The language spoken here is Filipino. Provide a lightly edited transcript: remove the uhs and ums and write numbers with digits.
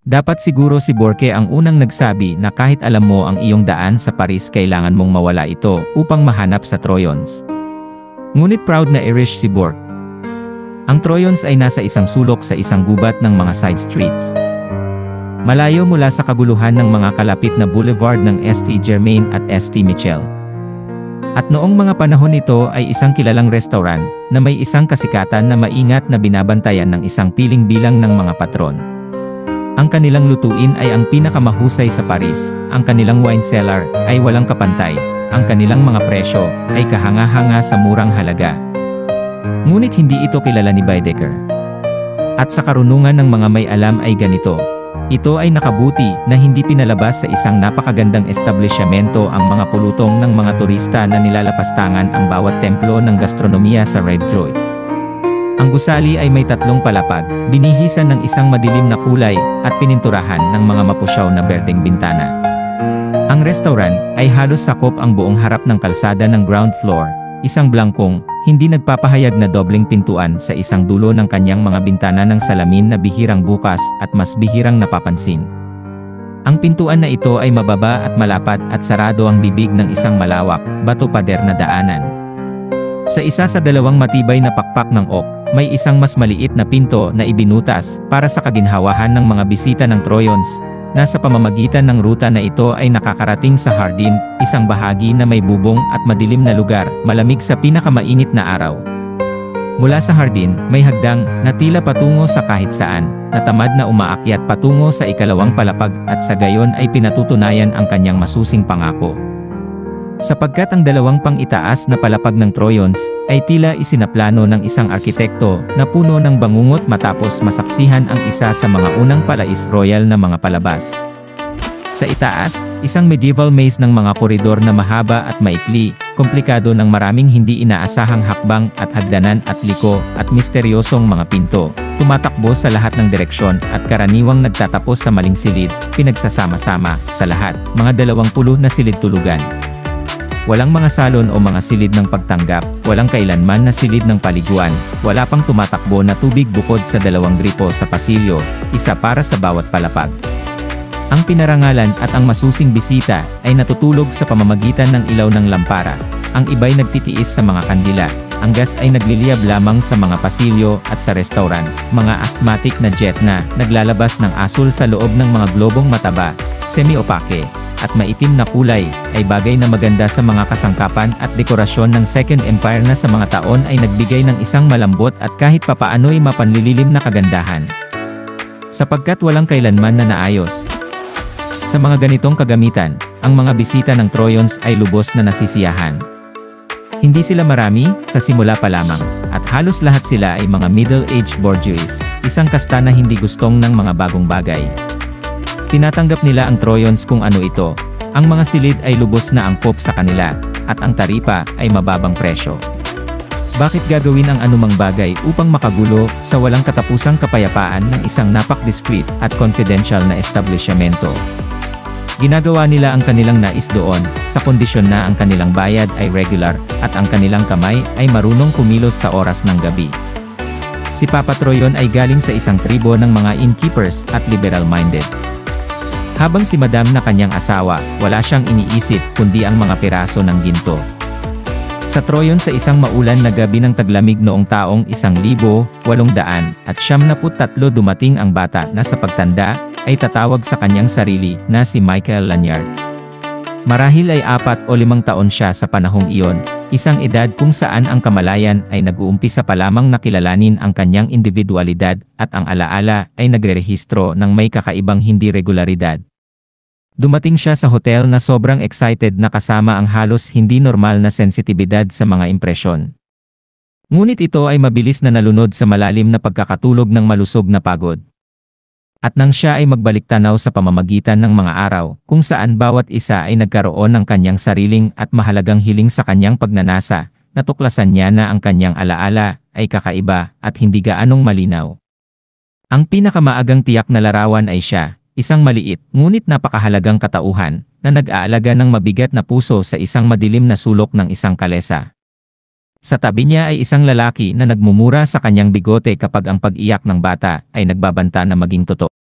Dapat siguro si Borke ang unang nagsabi na kahit alam mo ang iyong daan sa Paris kailangan mong mawala ito upang mahanap sa Troyons. Ngunit proud na Irish si Bork. Ang Troyons ay nasa isang sulok sa isang gubat ng mga side streets. Malayo mula sa kaguluhan ng mga kalapit na boulevard ng St. Germain at St. Michel. At noong mga panahon ito ay isang kilalang restaurant na may isang kasikatan na maingat na binabantayan ng isang piling bilang ng mga patron. Ang kanilang lutuin ay ang pinakamahusay sa Paris, ang kanilang wine cellar ay walang kapantay, ang kanilang mga presyo ay kahanga-hanga sa murang halaga. Ngunit hindi ito kilala ni Baedeker. At sa karunungan ng mga may alam ay ganito. Ito ay nakabuti na hindi pinalabas sa isang napakagandang establishmento ang mga pulutong ng mga turista na nilalapastangan ang bawat templo ng gastronomiya sa Red Druid. Ang gusali ay may 3 palapag, binihisan ng isang madilim na kulay, at pininturahan ng mga mapusyaw na berdeng bintana. Ang restaurant ay halos sakop ang buong harap ng kalsada ng ground floor, isang blangkong, hindi nagpapahayag na dobleng pintuan sa isang dulo ng kanyang mga bintana ng salamin na bihirang bukas at mas bihirang napapansin. Ang pintuan na ito ay mababa at malapad at sarado ang bibig ng isang malawak, bato pader na daanan. Sa isa sa 2 matibay na pakpak ng oak, may isang mas maliit na pinto na ibinutas para sa kaginhawahan ng mga bisita ng Troyons. Nasa pamamagitan ng ruta na ito ay nakakarating sa Hardin, isang bahagi na may bubong at madilim na lugar, malamig sa pinakamainit na araw. Mula sa Hardin, may hagdang na tila patungo sa kahit saan, na tamad na umaakyat patungo sa ikalawang palapag at sa gayon ay pinatutunayan ang kanyang masusing pangako. Sapagkat ang 2 pang-itaas na palapag ng Troyons ay tila isinaplano ng isang arkitekto na puno ng bangungot matapos masaksihan ang isa sa mga unang palais royal na mga palabas. Sa itaas, isang medieval maze ng mga koridor na mahaba at maikli, komplikado ng maraming hindi inaasahang hakbang at hagdanan at liko at misteryosong mga pinto, tumatakbo sa lahat ng direksyon at karaniwang nagtatapos sa maling silid, pinagsasama-sama, sa lahat, mga 20 na silid tulugan. Walang mga salon o mga silid ng pagtanggap, walang kailanman na silid ng paliguan, wala pang tumatakbo na tubig bukod sa 2 gripo sa pasilyo, isa para sa bawat palapag. Ang pinarangalan at ang masusing bisita ay natutulog sa pamamagitan ng ilaw ng lampara, ang iba'y nagtitiis sa mga kandila, ang gas ay nagliliyab lamang sa mga pasilyo at sa restaurant, mga asthmatic na jet na naglalabas ng asul sa loob ng mga globong mataba, semi-opake, at maitim na kulay, ay bagay na maganda sa mga kasangkapan at dekorasyon ng Second Empire na sa mga taon ay nagbigay ng isang malambot at kahit papaano'y mapanlililim na kagandahan. Sapagkat walang kailanman na naayos. Sa mga ganitong kagamitan, ang mga bisita ng Troyons ay lubos na nasisiyahan. Hindi sila marami, sa simula pa lamang, at halos lahat sila ay mga middle-aged bourgeois, isang kasta na hindi gustong ng mga bagong bagay. Tinatanggap nila ang Troyons kung ano ito. Ang mga silid ay lubos na angkop sa kanila, at ang taripa ay mababang presyo. Bakit gagawin ang anumang bagay upang makagulo sa walang katapusang kapayapaan ng isang napak-discreet at confidential na establishmento? Ginagawa nila ang kanilang nais doon, sa kondisyon na ang kanilang bayad ay regular, at ang kanilang kamay ay marunong kumilos sa oras ng gabi. Si Papa Troyon ay galing sa isang tribo ng mga innkeepers at liberal-minded. Habang si Madam na kanyang asawa, wala siyang iniisip kundi ang mga piraso ng ginto. Sa Troyon sa isang maulan na gabi ng taglamig noong taong 1873 dumating ang bata na sa pagtanda, ay tatawag sa kanyang sarili na si Michael Lanyard. Marahil ay 4 o 5 taon siya sa panahong iyon, isang edad kung saan ang kamalayan ay nag-uumpisa pa lamang nakilalanin ang kanyang individualidad at ang alaala ay nagrerehistro ng may kakaibang hindi regularidad. Dumating siya sa hotel na sobrang excited na kasama ang halos hindi normal na sensitibidad sa mga impresyon. Ngunit ito ay mabilis na nalunod sa malalim na pagkakatulog ng malusog na pagod. At nang siya ay magbalik tanaw sa pamamagitan ng mga araw, kung saan bawat isa ay nagkaroon ng kanyang sariling at mahalagang hiling sa kanyang pagnanasa, natuklasan niya na ang kanyang alaala ay kakaiba at hindi gaanong malinaw. Ang pinakamaagang tiyak na larawan ay siya, isang maliit ngunit napakahalagang katauhan na nag-aalaga ng mabigat na puso sa isang madilim na sulok ng isang kalesa. Sa tabi niya ay isang lalaki na nagmumura sa kanyang bigote kapag ang pag-iyak ng bata ay nagbabanta na maging totoo.